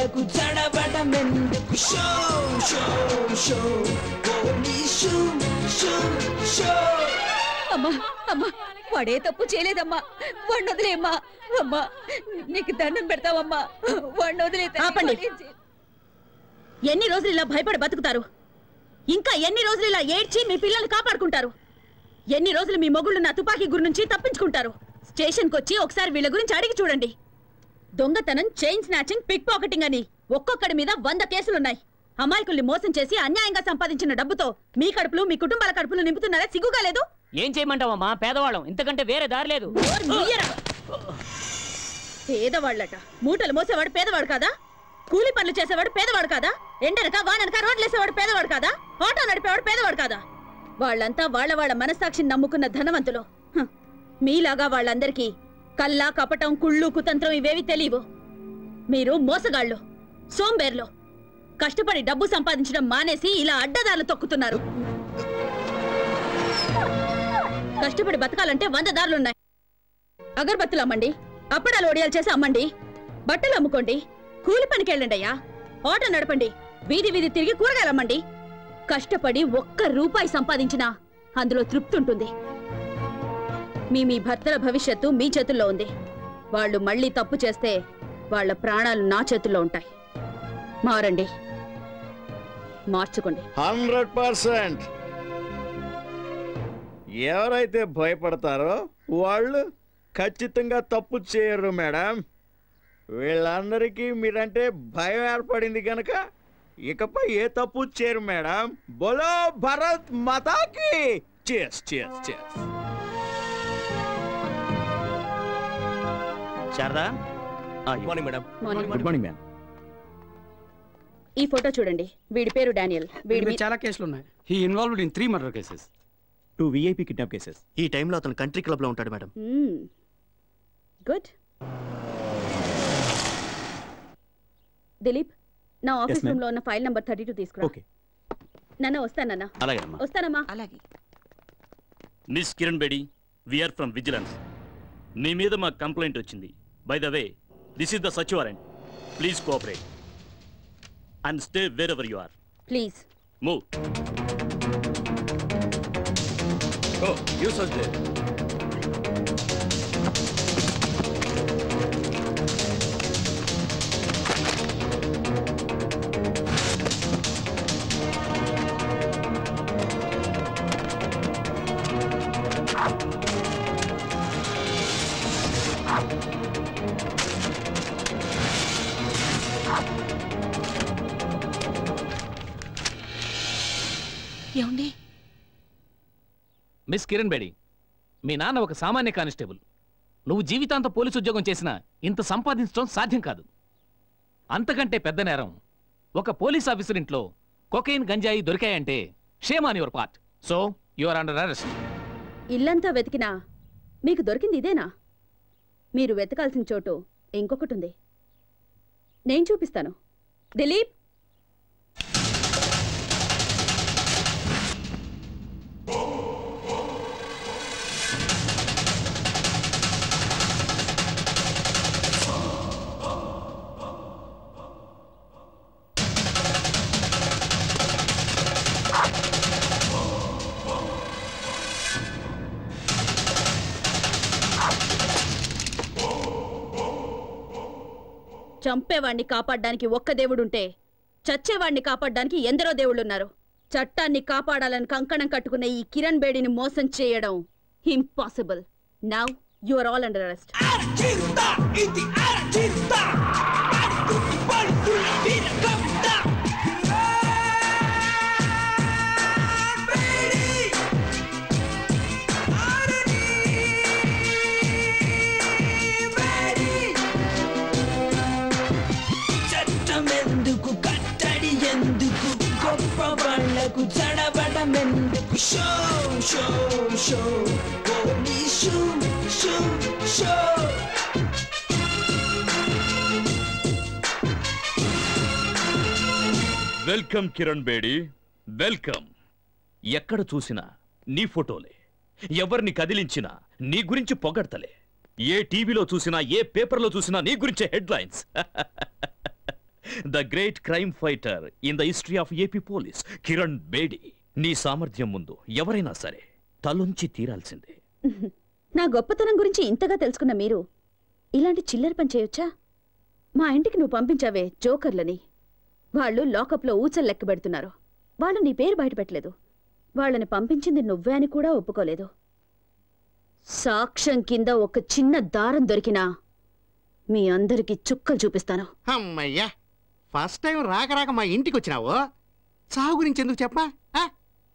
వాళ్లకు చడబడమెందుకు show show show police show show అమ్మా అమ్మా వాడే తప్పు చేయలేదమ్మా వాడిని వదిలేమ్మా అమ్మా నీకు దండం పెడతావమ్మా వాడిని వదిలే ఆపండి ఎన్ని రోజులు ఇలా భయపడి బతుకుతారు ఇంకా ఎన్ని రోజులు ఇలా ఏడ్చి మీ పిల్లల్ని కాపాడుకుంటారు ఎన్ని రోజులు మీ మొగుళ్ళు నా తుపాకీ గురి నుంచి తప్పించుకుంటారు స్టేషన్కి వచ్చి ఒకసారి వీళ్ళ గురించి అడిగి చూడండి దొంగతనం చైన్ స్నాచింగ్ పిక్ పాకెటింగ్ అని ఒక్కొక్కడి మీద 100 కేసులున్నాయి అమాయకుల్ని మోసం చేసి అన్యాయంగా సంపాదించిన డబ్బుతో మీ కడుపులు మీ కుటుంబాల కడుపులు నింపుతున్నారా సిగ్గుగా లేదు ఏం చేయమంటావమ్మా పేదవాళ్ళం ఇంతకంటే వేరే దారి లేదు పేదవాళ్ళట మూటలు మోసేవాడు పేదవాడు కాదా కూలి పనులు చేసేవాడు పేదవాడు కాదా ఎండనక వాననక రోడ్లేసేవాడు పేదవాడు కాదా ఆటో నడిపేవాడు పేదవాడు కాదా వాళ్ళంతా వాళ్ళ మనస్సాక్షిని నమ్ముకున్న ధనవంతులు మీలాగా వాళ్ళందరికీ కల్లా కపటం కుళ్ళు కుతంత్రం ఇవేవి తెలియవు మీరు మోసగాళ్ళు సోంబేర్లు కష్టపడి డబ్బు సంపాదించడం మానేసి ఇలా అడ్డదారులు తొక్కుతున్నారు కష్టపడి బతకాలంటే 100 దారులున్నాయి అగరబత్తులు అమ్మండి అప్పడాలు ఒడియాలు చేసి అమ్మండి బట్టలు అమ్ముకోండి కూలి పనికి వెళ్ళండి అయ్యా ఆటో నడపండి వీధి వీధి తిరిగి కూరగాయలు అమ్మండి కష్టపడి 1 రూపాయి సంపాదించినా అందులో తృప్తి ఉంటుంది మీ భర్తల భవిష్యత్తు మీ చేతుల్లో ఉంది వాళ్ళు మళ్ళీ తప్పు చేస్తే వాళ్ళ ప్రాణాలు నా చేతుల్లో ఉంటాయి మారండి మార్చుకోండి 100%. ఎవరైతే భయపడతారో వాళ్ళు ఖచ్చితంగా తప్పు చేయరు మేడం వీళ్ళందరికీ మీరంటే భయం ఏర్పడింది కనుక ఇకపై ఏ తప్పు చేయరు మేడం బోలో భారత్ మాతాకి cheers cheers cheers Sharada good morning madam good morning ma'am ఈ ఫోటో చూడండి వీడి పేరు డానియల్ వీడి చాలా కేసులు ఉన్నాయి he involved in 3 murder cases 2 VIP kidnap cases ఈ టైంలో అతను కంట్రీ క్లబ్ లో ఉంటాడు మేడం గుడ్ దిలీప్ నా ఆఫీస్ రూమ్ లో ఉన్న ఫైల్ నంబర్ 32 తీసుకురా ఓకే నాన్న వస్తానన్నా అలాగే అమ్మా వస్తానమ్మా అలాగే miss Kiran Bedi we are from vigilance మీ మీద మా కంప్లైంట్ వచ్చింది by the way this is the search warrant please cooperate and stay wherever you are. Please. Move. Oh, you search there. ఏమండి మిస్ కిరణ్ బేడి మీ నాన్న ఒక సామాన్య కానిస్టేబుల్ నువ్వు జీవితాంత పోలీసు ఉద్యోగం చేసినా ఇంత సంపాదించడం సాధ్యం కాదు అంతకంటే పెద్ద నేరం ఒక పోలీస్ ఆఫీసర్ ఇంట్లో కొకైన్ గంజాయి దొరికాయంటే shame on your part so you are under arrest ఇల్లంతా వెతికినా మీకు దొరికింది ఇదేనా మీరు వెతకాల్సిన చోటు ఇంకొకటి ఉంది నేను చూపిస్తాను దిలీప్ చంపేవాణ్ణి కాపాడడానికి ఒక్క దేవుడుంటే చచ్చేవాణ్ణి కాపాడడానికి ఎందరో దేవుళ్ళున్నారు చట్టాన్ని కాపాడాలని కంకణం కట్టుకునే ఈ కిరణ్ బేడిని మోసం చేయడం impossible now you are all under arrest వాళ్లకు చడబడమెందుకు show show show police show show welcome Kiran Bedi welcome ఎక్కడ చూసినా నీ ఫోటోలే ఎవరిని కదిలించినా నీ గురించి పొగడ్తలే ఏ టీవీలో చూసినా ఏ పేపర్లో చూసినా నీ గురించే headlines the great crime fighter in the history of AP police Kiran Bedi. నీ సామర్థ్యం ముందు ఎవరైనా సరే తలొంచి తీరాల్సిందే. నా గొప్పతనం గురించి ఇంతగా తెలుసుకున్న మీరు ఇలాంటి చిల్లర పని చేయొచ్చా? మా ఇంటికి నువ్వు పంపించావే జోకర్లని, వాళ్ళు లాకప్లో ఊచలు లెక్క పెడుతున్నారు. వాళ్ళు నీ పేరు బయటపెట్టలేదు. వాళ్ళని పంపించింది నువ్వే అని కూడా ఒప్పుకోలేదు. సాక్ష్యం కింద ఒక చిన్న దారం దొరికినా మీ అందరికి చుక్కలు చూపిస్తాను. అమ్మయ్యా, ఫస్ట్ టైం రాక రాక మా ఇంటికి వచ్చినావు. సాగు గురించి ఎందుకు చెప్పా?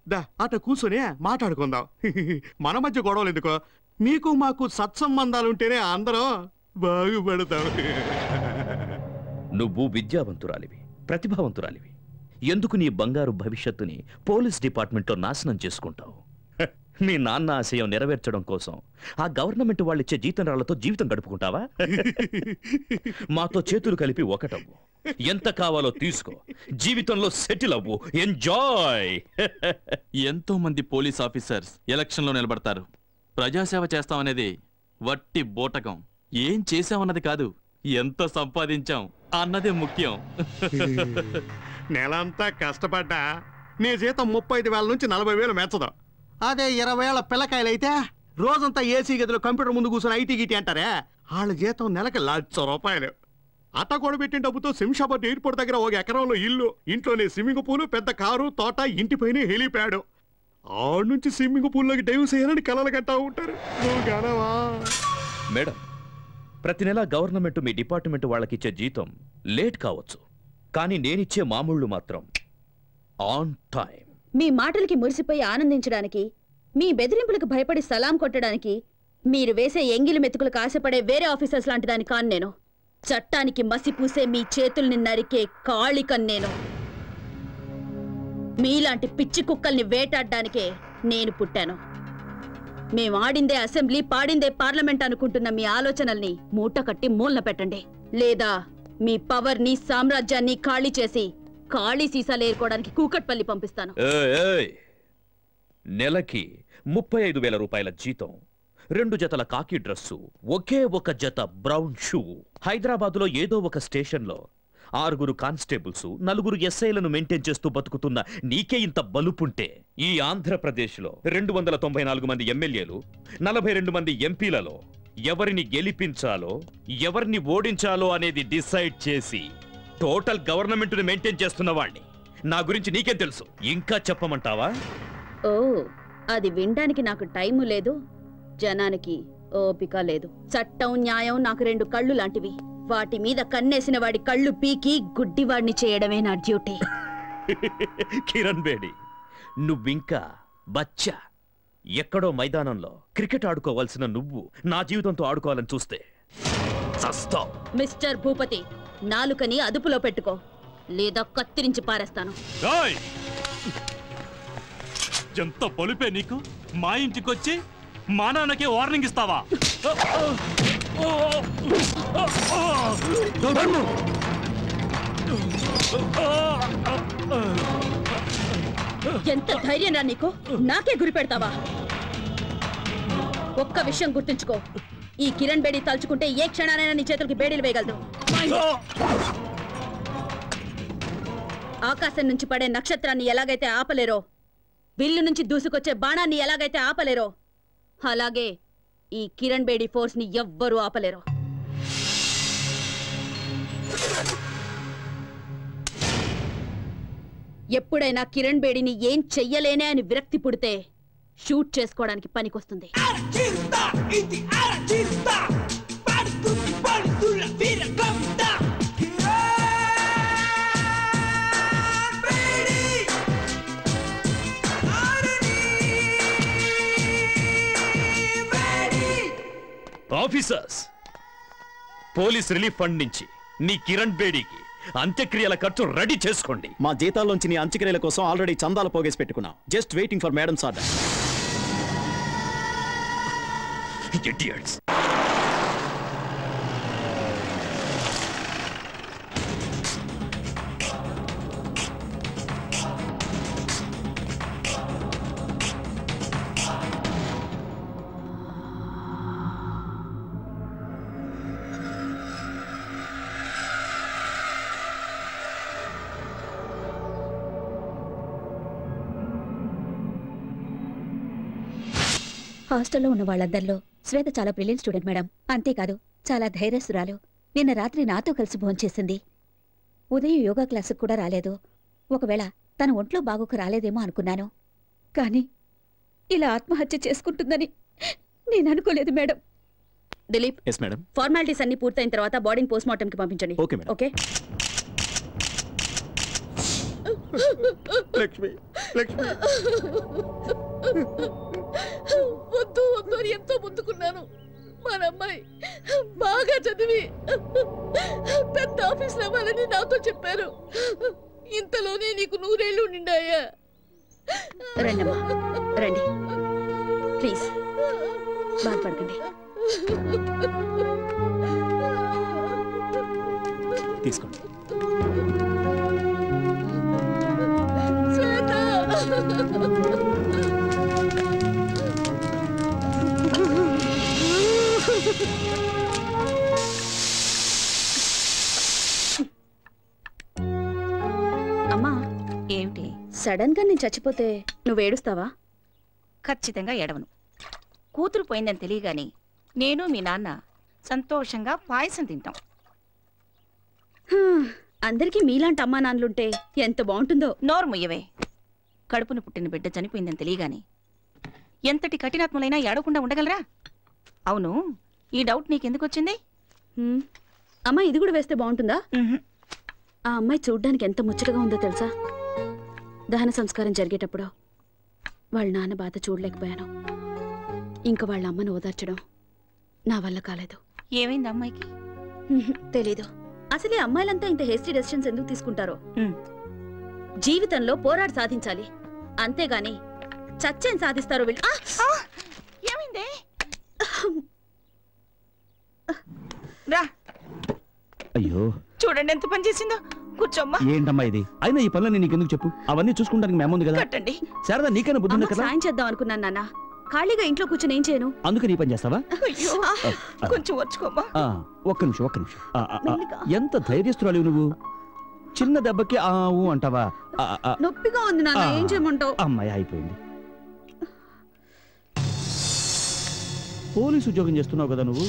దా అట కూర్చొని మాట్లాడుకుందాం. మన మధ్య గొడవలు ఎందుకో? మీకు మాకు సత్సంబంధాలుంటేనే అందరం బాగుపడతాం. నువ్వు విద్యావంతురాలివి, ప్రతిభావంతురాలివి. ఎందుకు నీ బంగారు భవిష్యత్తుని పోలీస్ డిపార్ట్మెంట్లో నాశనం చేసుకుంటావు? మీ నాన్న ఆశయం నెరవేర్చడం కోసం ఆ గవర్నమెంట్ వాళ్ళిచ్చే జీతంరాళ్లతో జీవితం గడుపుకుంటావా? మాతో చేతులు కలిపి ఒకటవ్వు, ఎంత కావాలో తీసుకో, జీవితంలో సెటిల్ అవ్వు, ఎంజాయ్. ఎంతో మంది పోలీస్ ఆఫీసర్స్ ఎలక్షన్లో నిలబడతారు. ప్రజాసేవ చేస్తామనేది వట్టి బోటకం. ఏం చేశామన్నది కాదు, ఎంత సంపాదించాం అన్నదే ముఖ్యం. నెలంతా కష్టపడ్డా నీ జీతం 35,000 నుంచి 40,000 మెచ్చదు. అదే 20,000 పిల్లకాయలైతే రోజంతా ఏసీ గదిలో కంప్యూటర్ ముందు కూర్చొని ఐటీ గిటీ అంటారే, వాళ్ళ జీతం నెలకి ₹1,00,000. అట్ట కూడబెట్టిన డబ్బుతో శంషాబాద్ ఎయిర్పోర్ట్ దగ్గర 1 ఎకరంలో ఇల్లు, ఇంట్లోనే స్విమ్మింగ్ పూల్, పెద్ద కారు, తోట, ఇంటిపైనే హెలిప్యాడ్. ఆడ నుంచి స్విమ్మింగ్ పూల్లోకి డైవ్ చేయాలని కలలు కట్టా ఉంటారు. మేడం, ప్రతి నెల గవర్నమెంట్ మీ డిపార్ట్మెంట్ వాళ్ళకిచ్చే జీతం లేట్ కావచ్చు, కానీ నేనిచ్చే మామూళ్ళు మాత్రం ఆన్ టైం. మీ మాటలకి మురిసిపోయి ఆనందించడానికి, మీ బెదిరింపులకు భయపడి సలాం కొట్టడానికి మీరు వేసే ఎంగిలి మెతుకులకు ఆశపడే వేరే ఆఫీసర్స్ లాంటి దాని కాను నేను. చట్టానికి మసి పూసే మీ చేతుల్ని నరికే కాళికన్నేను. మీలాంటి పిచ్చి కుక్కల్ని వేటాడడానికే నేను పుట్టాను. మేం ఆడిందే అసెంబ్లీ, పాడిందే పార్లమెంట్ అనుకుంటున్న మీ ఆలోచనల్ని మూట కట్టి మూలన పెట్టండి. లేదా మీ పవర్ని, సామ్రాజ్యాన్ని ఖాళీ చేసి ఖాళీ సీసాలు ఏరుకోవడానికి కూకట్పల్లి పంపిస్తాను. నెలకి 35,000 రూపాయల జీతం, 2 జతల కాకి డ్రెస్సు, ఒకే ఒక జత బ్రౌన్ షూ. హైదరాబాదులో ఏదో ఒక స్టేషన్లో 6 కానిస్టేబుల్స్, 4 ఎస్ఐలను మెయింటైన్ చేస్తూ బతుకుతున్న నీకే ఇంత బలుపుంటే, ఈ ఆంధ్రప్రదేశ్లో 294 మంది ఎమ్మెల్యేలు, 42 మంది ఎంపీలలో ఎవరిని గెలిపించాలో, ఎవరిని ఓడించాలో అనేది డిసైడ్ చేసి టోటల్ గవర్నమెంట్ని మెయింటైన్ చేస్తున్న వాడిని. నా గురించి నీకేం తెలుసు? ఇంకా చెప్పమంటావా? ఓ, అది వినడానికి నాకు టైము లేదు, జనానికి ఓపిక లేదు. చట్టం, న్యాయం నాకు 2 కళ్ళు లాంటివి. వాటి మీద కన్నేసిన వాడి కళ్ళు పీకి గుడ్డివాడిని చేయడమే నా డ్యూటీ. కిరణ్ బేడి, నువ్వింకా బచ్చా. ఎక్కడో మైదానంలో క్రికెట్ ఆడుకోవాల్సిన నువ్వు నా జీవితంతో ఆడుకోవాలని చూస్తే చస్తావ్. మిస్టర్ భూపతి, నాలుకని అదుపులో పెట్టుకో, లేదా కత్తిరించి పారేస్తాను. ఎంత పొలిపే నీకు? మా ఇంటికొచ్చి మా నాన్నకి వార్నింగ్ ఇస్తావా? ఎంత ధైర్యం రా నీకు? నాకే గురి పెడతావా? ఒక్క విషయం గుర్తుంచుకో, ఈ కిరణ్ బేడి తలుచుకుంటే ఏ క్షణానైనా నీ చేతులకి బేడీలు వేయగలదు. ఆకాశం నుంచి పడే నక్షత్రాన్ని ఎలాగైతే ఆపలేరో, విల్లు నుంచి దూసుకొచ్చే బాణాన్ని ఎలాగైతే ఆపలేరో, అలాగే ఈ కిరణ్ బేడి ఫోర్స్ ని ఎవ్వరూ ఆపలేరు. ఎప్పుడైనా కిరణ్ బేడిని ఏం చెయ్యలేనే అని విరక్తి పుడితే షూట్ చేసుకోవడానికి పనికొస్తుంది. ఆఫీసర్స్, పోలీస్ రిలీఫ్ ఫండ్ నుంచి నీ కిరణ్ బేడీకి అంత్యక్రియల ఖర్చు రెడీ చేసుకోండి. మా జీతాల్లోంచి నీ అంత్యక్రియల కోసం ఆల్రెడీ చందాలు పోగేసి పెట్టుకున్నాం. Just waiting for madams order. Idiots. హాస్టల్లో ఉన్న వాళ్ళందరిలో శ్వేత చాలా బ్రిలియంట్ స్టూడెంట్ మేడం. అంతేకాదు చాలా ధైర్యస్తురాలు. నిన్న రాత్రి నాతో కలిసి భోంచేసింది. ఉదయం యోగా క్లాసుకు కూడా రాలేదు. ఒకవేళ తన ఒంట్లో బాగోక రాలేదేమో అనుకున్నాను. కానీ ఇలా ఆత్మహత్య చేసుకుంటుందని నేను అనుకోలేదు madam. Dilip, yes madam. Formalities అన్ని పూర్తయిన తర్వాత బాడీని పోస్ట్ మార్టం కి పంపించండి. Okay madam. Okay. Lakshmi, Lakshmi, వద్దు వద్దు అని ఎంతో ముందుకున్నాను. మన అమ్మాయి బాగా చదివి పెద్ద ఆఫీసులో అవ్వాలని నాతో చెప్పారు. ఇంతలోనే నీకు 100 ఏళ్ళు నిండాయా? రండమ్మా, రండి ప్లీజ్, బాధపడకండి. తీసుకోండి. అమ్మా, ఏమిటి? సడన్ గా నేను చచ్చిపోతే నువ్వు ఏడుస్తావా? ఖచ్చితంగా ఏడవను. కూతురు పోయిందని తెలియగాని నేను మీ నాన్న సంతోషంగా పాయసం తింటాం. అందరికీ మీలాంటి అమ్మా నాన్నలుంటే ఎంత బాగుంటుందో. నోరు ముయ్యవే. కడుపును పుట్టిన బిడ్డ చనిపోయిందని తెలియగాని ఎంతటి కఠినాత్ములైనా ఏడవకుండా ఉండగలరా? అవును, ఈ డౌట్ నీకెందుకు వచ్చింది? అమ్మా, ఇది కూడా వేస్తే బాగుంటుందా? ఆ అమ్మాయి చూడ్డానికి ఎంత ముచ్చటగా ఉందో తెలుసా? దహన సంస్కారం జరిగేటప్పుడు వాళ్ళ నాన్న బాధ చూడలేకపోయాను. ఇంకా వాళ్ళ అమ్మను ఓదార్చడం నా వల్ల కాలేదు. ఏమైంది అమ్మాయికి? తెలీదు. అసలే అమ్మాయిలంతా ఇంత హేస్టీ డెసిషన్స్ ఎందుకు తీసుకుంటారో. జీవితంలో పోరాడి సాధించాలి, అంతేగాని చచ్చేం సాధిస్తారో వీళ్ళు. ఏమైంది? రా, అయ్యో చూడండి ఎంత పని చేసిందో. కూర్చోమ్మా. ఏంటమ్మా ఇది? అయినా ఈ పనులు నీకెందుకు చెప్పు? అవన్నీ చూసుకుంటానికి మేముంది కదా. కట్టండి. శారదా, నీకైనా బుద్ధి ఉంది కదా? సాయం చేద్దాం అనుకున్నాను నాన్న. ఖాళీగా ఇంట్లో కూర్చొని ఏం చేయను. అందుకే నీ పని చేస్తావా? అయ్యో, కొంచెం వచ్చుకోమ్మా. ఒక్క నిమిషం, ఒక్క నిమిషం. ఎంత ధైర్యస్తురాలు నువ్వు! చిన్న దెబ్బకి ఆవు అంటావా? నొప్పిగా ఉంది నాన్న, ఏం చేయమంటావు? అమ్మాయి అయిపోయింది. పోలీసు ఉద్యోగం చేస్తున్నావు కదా నువ్వు,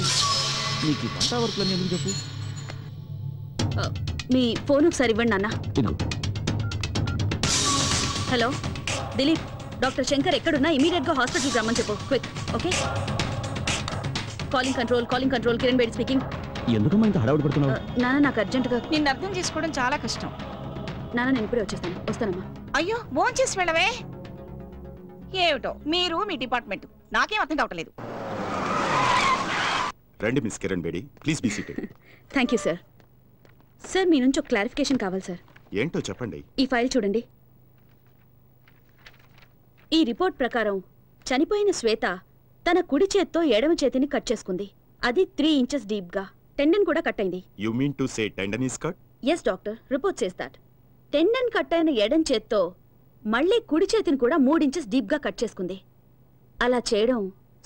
నీకు ఈ వంట వర్క్లన్నీ ఎందుకు చెప్పు? మీ ఫోన్ ఒకసారి ఇవ్వండి నాన్న. హలో దిలీప్, డాక్టర్ శంకర్ ఎక్కడున్నా ఇమీడియట్ గా హాస్పిటల్కి రమ్మని చెప్పు. Quick. Okay. Calling control, Kiran Bedi speaking. ఎందుకమ్మా ఇంత హడావుడి పడుతున్నావు? నాన్న, నాకు అర్జెంటుగా. నిన్ను అర్థం చేసుకోవడం చాలా కష్టం నాన్న. నేను ఇప్పుడే వస్తానమ్మా. అయ్యో, భోంచేసి వెళ్ళవే. ఏమిటో మీరు మీ డిపార్ట్మెంట్, నాకేం అర్థం కావట్లేదు. రండి miss Kiran Bedi, please be seated. Thank you sir. Sir, మీ నుంచి ఒక క్లారిఫికేషన్ కావాలి సార్. ఏంటో చెప్పండి. ఈ ఫైల్ చూడండి. ఈ రిపోర్ట్ ప్రకారం చనిపోయిన శ్వేత తన కుడి చేత్తో ఎడమ చేతిని కట్ చేసుకుంది. అది 3 ఇంచెస్ డీప్ గా. టెండన్ కూడా కట్ అయింది. You mean to say tendon is cut? Yes doctor, report says that. Tendon cut అయిన ఎడం చేత్తో మళ్ళీ కుడి చేతిని కూడా 3 ఇంచెస్ డీప్ గా కట్ చేసుకుంది. అలా చేయడం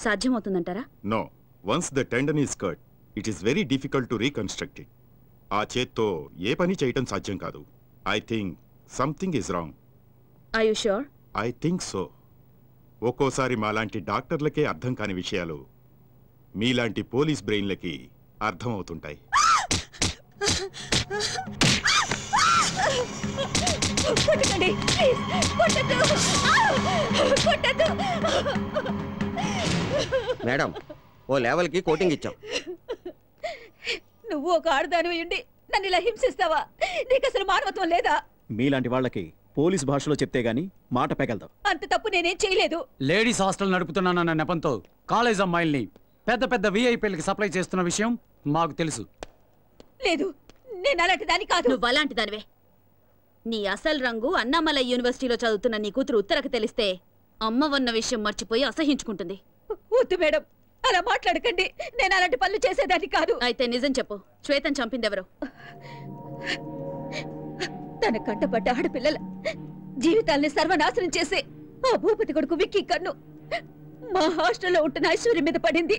సాధ్యమవుతుందంటారా? No. Once the tendon is cut, it is very difficult to reconstruct it. ఆ చేత్తో ఏ పని చేయటం సాధ్యం కాదు. I think something is wrong. Are you sure? I think so. ఒక్కోసారి మాలాంటి డాక్టర్లకే అర్థం కాని విషయాలు మీలాంటి పోలీస్ బ్రెయిన్లకి అర్థమవుతుంటాయి. మేడం, ఓ లెవెల్కి కోటింగ్ ఇచ్చాం. నువ్వు ఒక ఆడదాని ఉండి నన్ను ఇలా హింసిస్తావా? నీకు అసలు మానవత్వం లేదా? మీలాంటి వాళ్ళకి పోలీస్ భాషలో చెప్తే గానీ మాట పెగలదు. అంత తప్పు నేనేం చేయలేదు. లేడీస్ హాస్టల్ నడుపుతున్నానన్న నెపంతో కాలేజ్ అమ్మాయిల్ని పెద్ద పెద్ద విఐపీలకి సప్లై చేస్తున్న విషయం మాకు తెలుసు. లేదు, నేను అలాంటి దాని కాదు. నువ్వు అలాంటి దానివే. నీ అసలు రంగు అన్నామలై యూనివర్సిటీలో చదువుతున్న నీ కూతురు ఉత్తరకు తెలిస్తే అమ్మ ఉన్న విషయం మర్చిపోయి అసహించుకుంటుంది. వద్దు మేడం, అలా మాట్లాడకండి. నేను అలాంటి పనులు చేసేదాన్ని కాదు. అయితే నిజం చెప్పు, శ్వేతను చంపిందెవరు? తన కంటపడ్డ ఆడపిల్లల జీవితాల్ని సర్వనాశనం చేసే ఆ భూపతి కొడుకు విక్కీ కన్ను మా హాస్టల్లో ఉంటున్న ఐశ్వర్యం మీద పడింది.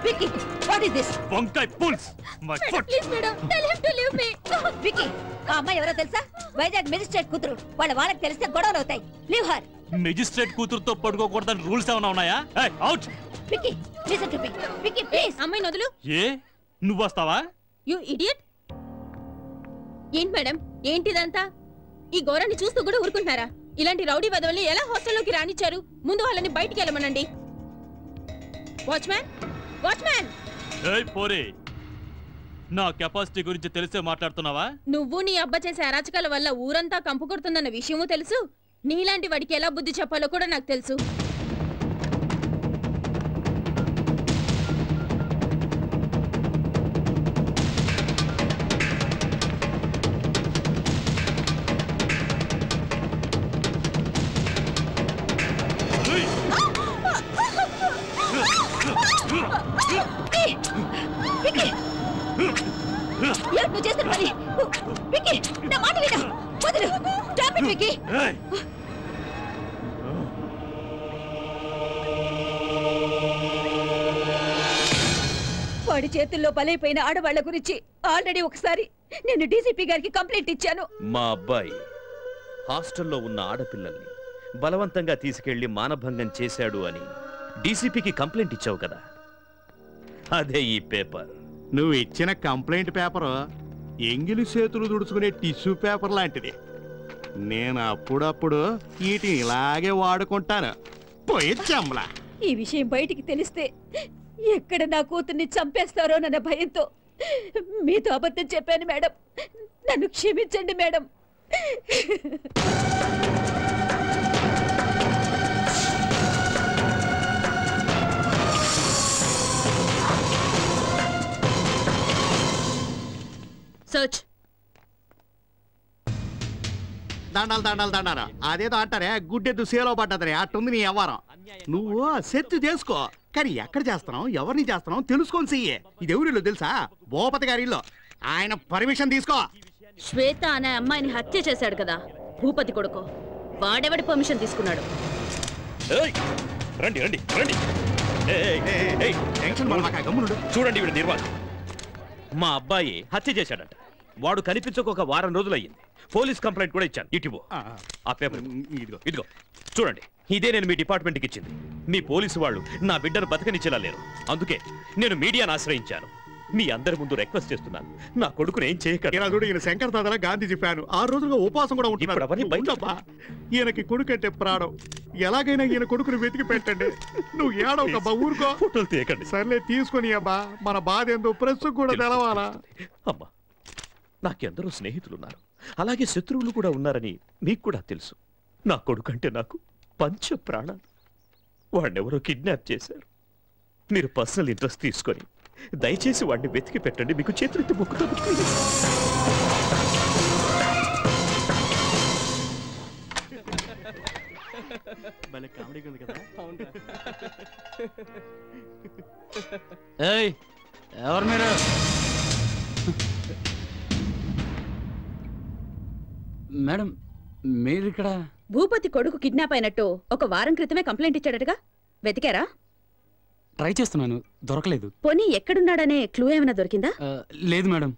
Vicky, what is this? వంకాయ pulls my foot. Please madam, tell him to leave me. Vicky, ఆ అమ్మాయి ఎవరో తెలుసా? వైజాగ్ మెజిస్ట్రేట్ కూతురు. వాళ్ళకి తెలిస్తే గొడవలు అవుతాయి. Leave her. మెజిస్ట్రేట్ కూతురుతో పడుకోకూడదని రూల్స్ ఏమైనా ఉన్నాయా? Out. Vicky listen to me. Vicky please అమ్మాయిని వదులు. ఏ నువ్వు వస్తావా? You idiot. ఏంటి మేడం ఏంటిదంతా? ఈ ఘోరాన్ని చూస్తూ కూడా ఊరుకుంటున్నారా? ఇలాంటి రౌడీ వదవల్ని ఎలా హాస్టల్లోకి రానిచ్చారు? ముందు వాళ్ళని బయటికి వెళ్ళమనండి. Watchman watchman. ఏయ్ పోరే, నా కెపాసిటీ గురించి తెలిసే మాట్లాడుతున్నావా? నువ్వు నీ అబ్బ చేసే అరాచకాల వల్ల ఊరంతా కంపు కొడుతుందన్న విషయమూ తెలుసు. నీలాంటి వాడికి ఎలా బుద్ధి చెప్పాలో కూడా నాకు తెలుసు. నువ్వు చేసిన పని విక్కీ, నా మాట విను. వదిలు. Stop it Vicky. వాడి చేతుల్లో బలైపోయిన ఆడవాళ్ల గురించి ఆల్రెడీ ఒకసారి నేను డీసీపీ గారికి కంప్లైంట్ ఇచ్చాను. మా అబ్బాయి హాస్టల్లో ఉన్న ఆడపిల్లల్ని బలవంతంగా తీసుకెళ్లి మానభంగం చేశాడు అని డీసీపీకి కంప్లైంట్ ఇచ్చావు కదా, అదే ఈ పేపర్. నువ్వు ఇచ్చిన కంప్లైంట్ పేపరు ఎంగిలి చేతులు తుడుచుకునే టిష్యూ పేపర్ లాంటిది. నేను అప్పుడప్పుడు వీటిని ఇలాగే వాడుకుంటాను. పోయిచ్చంలా. ఈ విషయం బయటికి తెలిస్తే ఎక్కడ నా కూతుర్ని చంపేస్తారోనన్న భయంతో మీతో అబద్ధం చెప్పాను మేడం. నన్ను క్షమించండి మేడం. సర్చ్. దండాలు దండాలు దండారా. అదేదో అంటారే గుడ్డెద్దు సేలో పడ్డదరే, అట్టుంది నీ వ్యవహారం. నువ్వు సెట్ చేసుకో, కానీ ఎక్కడ చేస్తున్నావు, ఎవరిని చేస్తున్నావు తెలుసుకొని చెయ్యే. ఇది ఎవరిలో తెలుసా? భూపతి గారి ఇల్లు. ఆయన పర్మిషన్ తీసుకో. శ్వేత అనే అమ్మాయిని హత్య చేశాడు కదా భూపతి కొడుకు, వాడెవడి పర్మిషన్ తీసుకున్నాడు? రండి రండి రండి. చూడండి వీడి నిర్వాహం. మా అబ్బాయి హత్య చేశాడంట. వాడు కనిపించక వారం రోజులయ్యింది. పోలీస్ కంప్లైంట్ కూడా ఇచ్చాను. ఇటువో ఆ పేపర్. ఇదిగో చూడండి, ఇదే నేను మీ డిపార్ట్మెంట్కి ఇచ్చింది. మీ పోలీసు వాళ్ళు నా బిడ్డను బతకనిచ్చేలా లేరు. అందుకే నేను మీడియాను ఆశ్రయించాను. మీ అందరి ముందు రిక్వెస్ట్ చేస్తున్నాను, నా కొడుకుని ఏం చేయకండి. ఈయన శంకర్ దాదాలా గాంధీ చెప్పాను. 6 రోజులుగా ఉపవాసం కూడా ఉంటున్నాడు. ఈయనకి కొడుకు అంటే ప్రాణం. ఎలాగైనా ఈయన కొడుకుని వెతికి పెట్టండి. నువ్వు ఏడవకబ్బా, ఊరుకో. ఫోటోలు తీయకండి. సర్లే తీసుకొని అబ్బా, మన బాధ ఏందో ప్రెస్ కూడా తెలవాలా. అమ్మా, నాకెందరో స్నేహితులున్నారు, అలాగే శత్రువులు కూడా ఉన్నారని మీకు కూడా తెలుసు. నా కొడుకంటే నాకు పంచ ప్రాణాలు. వాడినెవరో కిడ్నాప్ చేశారు. మీరు పర్సనల్ ఇంట్రెస్ట్ తీసుకొని దయచేసి వాడిని వెతికి పెట్టండి. మీకు చేతులెత్తి మొక్కుతాను. ఎవరు మీరు? మేడం మీరు ఇక్కడ? భూపతి కొడుకు కిడ్నాప్ అయినట్టు ఒక వారం క్రితమే కంప్లైంట్ ఇచ్చాడటగా, వెతికారా? ట్రై చేస్తున్నాను, దొరకలేదు. పోనీ ఎక్కడున్నాడనే క్లూ ఏమైనా దొరికిందా? లేదు మేడం.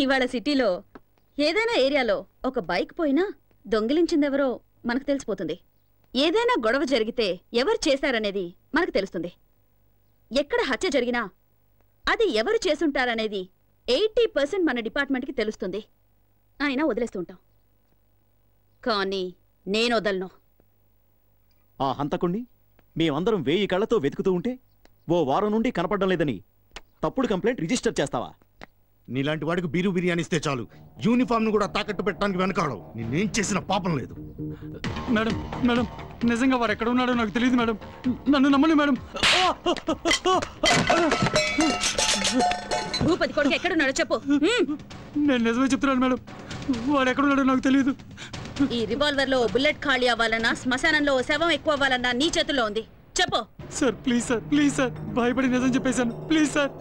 ఇవాళ సిటీలో ఏదైనా ఏరియాలో ఒక బైక్ పోయినా దొంగిలించిందెవరో మనకు తెలిసిపోతుంది. ఏదైనా గొడవ జరిగితే ఎవరు చేశారనేది మనకు తెలుస్తుంది. ఎక్కడ హత్య జరిగినా అది ఎవరు చేసుంటారనేది 80% మన డిపార్ట్మెంట్కి తెలుస్తుంది. అయినా వదిలేస్తుంటాం. కానీ నేను వదలను. ఆ హంతకుణ్ణి మేమందరం 1000 కళ్ళతో వెతుకుతూ ఉంటే ఓ వారం నుండి కనపడడం లేదని తప్పుడు కంప్లైంట్ రిజిస్టర్ చేస్తావా? నీలాంటి వాడికి బీరు బిర్యానీ ఇస్తే చాలు, యూనిఫామ్ ను కూడా తాకట్టు పెట్టడానికి వెనకాడవు. నేనేం చేసిన పాపం లేదు. మేడం మేడం, నిజంగా వాడు ఎక్కడ ఉన్నాడో నాకు తెలియదు మేడం. నన్ను నమ్మని మేడం. భూపతి కొడుకు ఎక్కడున్నాడో చెప్పు. నేను నిజమే చెప్తున్నాను మేడం, వాడు ఎక్కడున్నాడో నాకు తెలియదు. ఈ రివాల్వర్ లో బుల్లెట్ ఖాళీ అవ్వాలన్నా, శ్మశానంలో శవం ఎక్కువ అవ్వాలన్నా నీ చేతుల్లో ఉంది. చెప్పు sir. Please sir, please sir, భయపడి నిజం చెప్పేశాను. Please sir.